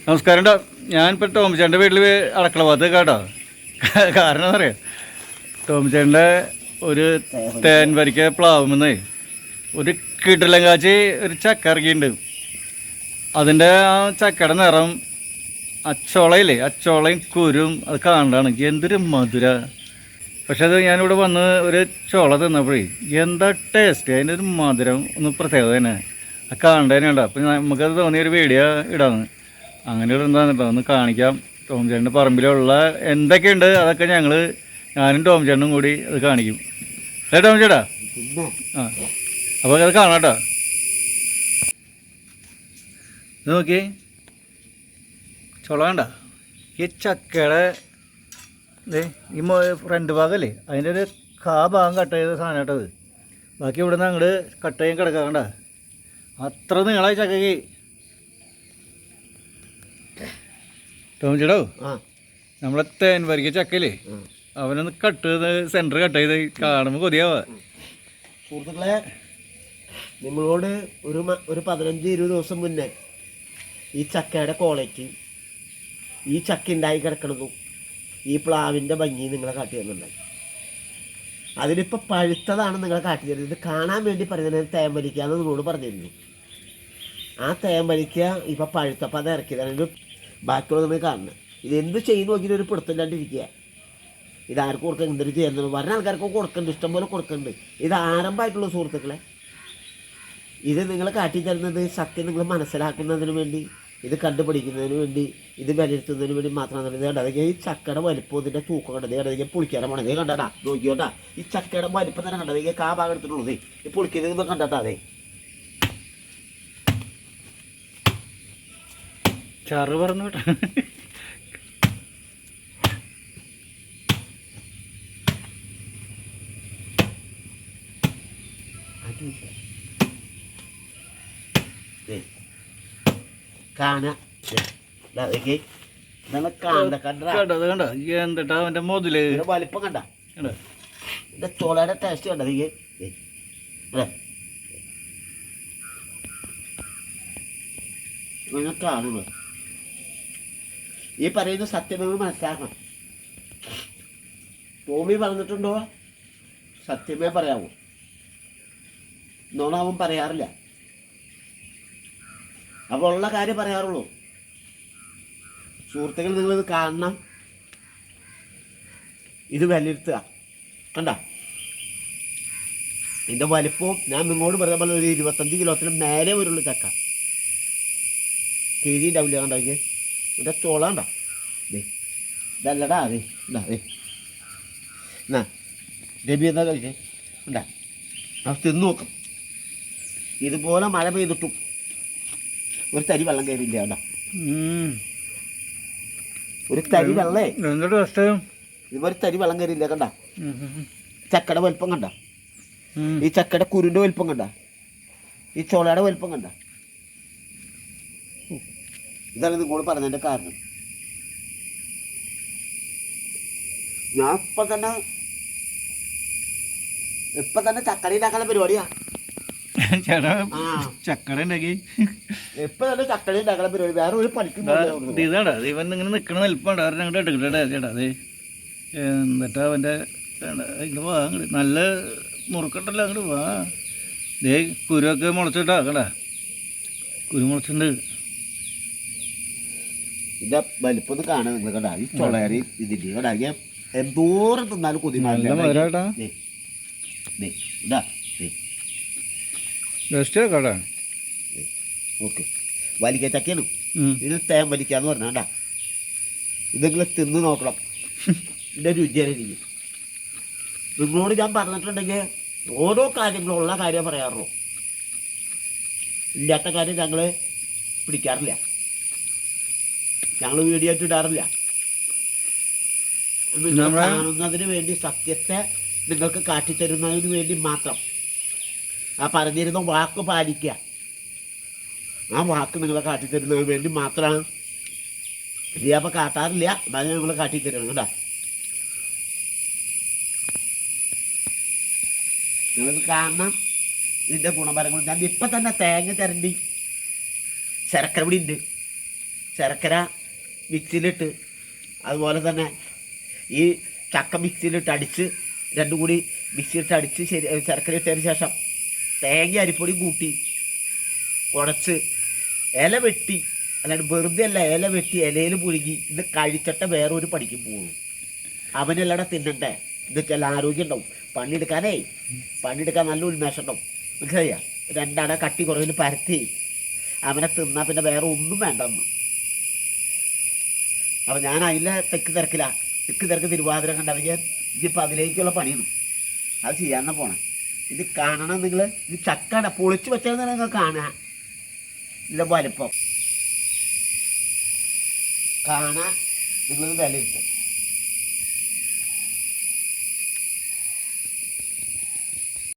നമസ്കാരം ടാ. ഞാനിപ്പോൾ ടോമിച്ചേൻ്റെ വീട്ടിൽ അടക്കള ഭാഗത്ത് കേട്ടോ. കാരണം എന്താ പറയുക, ടോമിച്ചേൻ്റെ ഒരു തേൻ വരിക്ക പ്ലാവുമെന്ന് ഒരു കിടലം കാച്ചി ഒരു ചക്ക ഇറക്കിയിട്ടുണ്ട്. അതിൻ്റെ ആ ചക്കയുടെ നിറം അച്ചോളയില്ലേ, അച്ചോളയും കുരും അത് കാണാണ് എന്തൊരു മധുര. പക്ഷെ അത് ഞാനിവിടെ വന്ന് ഒരു ചോള തിന്നപ്പോഴേ എന്താ ടേസ്റ്റ്, അതിൻ്റെ ഒരു മധുരം ഒന്ന് പ്രത്യേകത തന്നെ. ആ കാണേണ്ടതന്നെയുണ്ട്. അപ്പം നമുക്കത് തോന്നിയൊരു വീഡിയോ ഇടാന്ന് അങ്ങനെ ഇടുന്നതാണ് കേട്ടോ. ഒന്ന് കാണിക്കാം. ടോമിച്ചേട്ടൻ്റെ പറമ്പിലുള്ള എന്തൊക്കെയുണ്ട് അതൊക്കെ ഞാനും ടോമിച്ചേട്ടനും കൂടി അത് കാണിക്കും. അല്ലേ ടോമിച്ചേട്ടാ? ആ, അപ്പോൾ അത് കാണാം കേട്ടോ. ഇത് നോക്കി ചുള കണ്ട, ഈ ചക്കയുടെ ഈ ഫ്രണ്ട് ഭാഗമല്ലേ അതിൻ്റെ ഒരു ഭാഗം കട്ട് ചെയ്ത സാധനം കേട്ടത്. ബാക്കി ഇവിടെ നിന്ന് അങ്ങോട്ട് കട്ട് ചെയ്യാൻ കിടക്കാം കണ്ട, അത്ര നീളായി ചക്കയ്ക്ക്. ടോമിച്ചേട്ടോ, നമ്മളെ തേൻ വരിക്ക ചക്കയില്ലേ അവനൊന്ന് കട്ട് ചെയ്ത് സെൻറ്റർ കട്ട് ചെയ്ത് കാണുമ്പോൾ കൊതിയാവാ. സുഹൃത്തുക്കളെ, നിങ്ങളോട് ഒരു 15-20 ദിവസം മുന്നേ ഈ ചക്കയുടെ ക്വാളിറ്റി, ഈ ചക്ക ഉണ്ടായി കിടക്കണതും ഈ പ്ലാവിൻ്റെ ഭംഗി നിങ്ങളെ കാട്ടി തരുന്നുണ്ടായി. അതിലിപ്പോൾ പഴുത്തതാണ് നിങ്ങളെ കാട്ടി തരുന്നത്. ഇത് കാണാൻ വേണ്ടി പറയുന്നത് തേൻ വലിക്കുക എന്ന് നിങ്ങളോട് പറഞ്ഞിരുന്നു. ആ തേൻ വലിക്കുക ഇപ്പം പഴുത്തപ്പോൾ അത് ഇറക്കിയതാണ്. ഇത് ബാക്കിയുള്ള നമ്മൾ കാണുന്നത്. ഇതെന്ത് ചെയ്യുന്നു നോക്കിയിട്ട് ഒരു പിടുത്തമില്ലാണ്ടിരിക്കുക. ഇതാർക്കും കൊടുക്കാൻ എന്തൊരു ചെയ്യുന്നത് പറഞ്ഞ ആൾക്കാർക്ക് കൊടുക്കുന്നുണ്ട്, ഇഷ്ടംപോലെ കൊടുക്കുന്നുണ്ട്. ഇത് ആരംഭമായിട്ടുള്ള സുഹൃത്തുക്കളെ, ഇത് നിങ്ങൾ കാട്ടിത്തരുന്നത് സത്യം നിങ്ങൾ മനസ്സിലാക്കുന്നതിന് വേണ്ടി, ഇത് കണ്ടുപിടിക്കുന്നതിന് വേണ്ടി, ഇത് വിലയിരുത്തുന്നതിന് വേണ്ടി മാത്രമാണ്. ഇത് കണ്ടത് ഈ ചക്കയുടെ വലിപ്പം, ഇതിൻ്റെ തൂക്കം കണ്ടത് കണ്ടത് പുളിക്കാരമാണ്. ഇത് കണ്ടടാ, നോക്കിയോട്ടാ, ഈ ചക്കയുടെ വലിപ്പം തന്നെ കണ്ടത്. ഈ ഭാഗം എടുത്തിട്ടുള്ളത് ഈ പുളിക്കുന്നത് കണ്ടട്ടാ. അതെ ചറു പറഞ്ഞു കേട്ടോ. എന്താ അവന്റെ മുതല് വലിപ്പം കണ്ട, ചോളയുടെ ടേസ്റ്റ് കണ്ടത് കാണുന്നത്. ഈ പറയുന്ന സത്യം നിങ്ങൾ മനസ്സിലാക്കണം. ടോമി പറഞ്ഞിട്ടുണ്ടോ സത്യമേ പറയാവൂ, നോണാവും പറയാറില്ല. അപ്പോൾ ഉള്ള കാര്യം പറയാറുള്ളൂ. സുഹൃത്തുക്കൾ, നിങ്ങളിത് കാണണം, ഇത് വിലയിരുത്തുക. കണ്ട ഇതിൻ്റെ വലിപ്പവും ഞാൻ നിങ്ങളോട് പറഞ്ഞ പോലെ ഒരു 25 കിലോത്തിന് മേലെ വരുള്ളൂ ചക്ക. കിഴി ഉണ്ടാവില്ല. കണ്ടാക്കി ഇതിൻ്റെ ചോള ഉണ്ടോ? ഇതല്ലടാ, അതെ ഉണ്ടാ എന്നാ രബി എന്താ കഴിച്ചേ ഉണ്ടാ, അത് തിന്നു നോക്കും. ഇതുപോലെ മഴ പെയ്തിട്ടും ഒരു തരി വെള്ളം കയറിയില്ല. കേട്ടോ, ഒരു തരി വെള്ളേ, ഇതുപോലെ തരി വെള്ളം കയറിയില്ല. കണ്ട ചക്കയുടെ വലുപ്പം കണ്ട, ഈ ചക്കയുടെ കുരുൻ്റെ വലുപ്പം കണ്ട, ഈ ചോളയുടെ വലുപ്പം കണ്ട. ഇതാണ് നിങ്ങളോട് പറഞ്ഞതിൻ്റെ കാരണം. ഞാൻ ഇപ്പം തന്നെ ചക്കട ഉണ്ടാക്കാനുള്ള പരിപാടിയാ. ചക്കട ഉണ്ടാക്കി ഇപ്പൊ തന്നെ ചക്കട ഉണ്ടാക്കാനുള്ള പരിപാടി. വേറെ ഒരു പണിക്കും ഇതാടാ ഇവൻ ഇങ്ങനെ നിൽക്കണ നിൽപ്പുണ്ട്. അവരെ അങ്ങോട്ട് എടുക്കട്ടെ ചേട്ടാ. അതെ എന്നിട്ടാ അവൻ്റെ ഇങ്ങോട്ട് വാ, അങ്ങോട്ട് നല്ല മുറുക്കട്ടല്ലോ, അങ്ങോട്ട് വാ. ദേ കുരുവൊക്കെ മുളച്ചിട്ടാ കടാ, കുരു മുളച്ചിട്ടുണ്ട്. ഇതിന്റെ വലിപ്പം ഒന്ന് കാണാൻ നിങ്ങൾ കണ്ടാ, ഈ ചൊളയറി ഇതിന്റെ കണ്ടാ എന്തോരം തിന്നാലും കൊതിമാരില്ല. ഓക്കെ, വലിക്ക ചക്കയാണ് ഇത്. തേൻ വലിക്കാന്ന് പറഞ്ഞാ ഇത് നിങ്ങൾ തിന്ന് നോക്കണം. ഇതിൻ്റെ രുചിയായിരിക്കും. നിങ്ങളോട് ഞാൻ പറഞ്ഞിട്ടുണ്ടെങ്കിൽ ഓരോ കാര്യങ്ങളുള്ള കാര്യം പറയാറുള്ളൂ. ഇല്ലാത്ത കാര്യം ഞങ്ങൾ പിടിക്കാറില്ല, ഞങ്ങൾ വീഡിയോ ആയിട്ട് ഇടാറില്ല. കാണുന്നതിന് വേണ്ടി, സത്യത്തെ നിങ്ങൾക്ക് കാട്ടിത്തരുന്നതിന് വേണ്ടി മാത്രം. ആ പറഞ്ഞിരുന്ന വാക്ക് പാലിക്കുക, ആ വാക്ക് നിങ്ങളെ കാട്ടിത്തരുന്നതിന് വേണ്ടി മാത്രമാണ്. ഇത് അപ്പോൾ കാട്ടാറില്ല, എന്നാലും ഞങ്ങൾ കാട്ടിത്തരണം. കേട്ടോ, നിങ്ങൾക്ക് കാണണം ഇതിൻ്റെ ഗുണഫലങ്ങൾ. ഞാൻ ഇപ്പം തന്നെ തേങ്ങ ചിരണ്ടി ശർക്കര പൊടി ഉണ്ട്, ശർക്കര മിക്സിയിലിട്ട് അതുപോലെ തന്നെ ഈ ചക്ക മിക്സിയിലിട്ട് അടിച്ച് രണ്ടും കൂടി മിക്സിയിലിട്ട് അടിച്ച് ശർക്കര ഇട്ടതിന് ശേഷം തേങ്ങ അരിപ്പൊടി കൂട്ടി ഉടച്ച് ഇല വെട്ടി, അല്ലാണ്ട് വെറുതെ അല്ല, ഇല വെട്ടി ഇലയിൽ പുഴുങ്ങി ഇത് കഴിച്ചിട്ട് വേറെ ഒരു പണിക്കും പോകും. അവനെല്ലാടെ തിന്നണ്ടേ, ഇത് ചില ആരോഗ്യം ഉണ്ടാവും. പണിയെടുക്കാൻ നല്ല ഉന്മേഷം ഉണ്ടാവും. മനസ്സിലായ? രണ്ടട കട്ടി കുറവിൽ പരത്തി അവനെ തിന്നാൽ പിന്നെ വേറെ ഒന്നും വേണ്ടെന്ന്. അപ്പം ഞാൻ അതിലെ തെക്ക് തിരക്ക് തിരുവാതിര കണ്ടറിയാൻ ഇതിപ്പോൾ അതിലേക്കുള്ള പണിയാണ്. അത് ചെയ്യാൻ പോണേ. ഇത് കാണണം നിങ്ങൾ. ഇത് ചക്കട പൊളിച്ച് വെച്ചാൽ നിങ്ങൾ കാണാൻ ഇതിൻ്റെ വലിപ്പം കാണാൻ നിങ്ങളിത് വിലയിരുത്തും.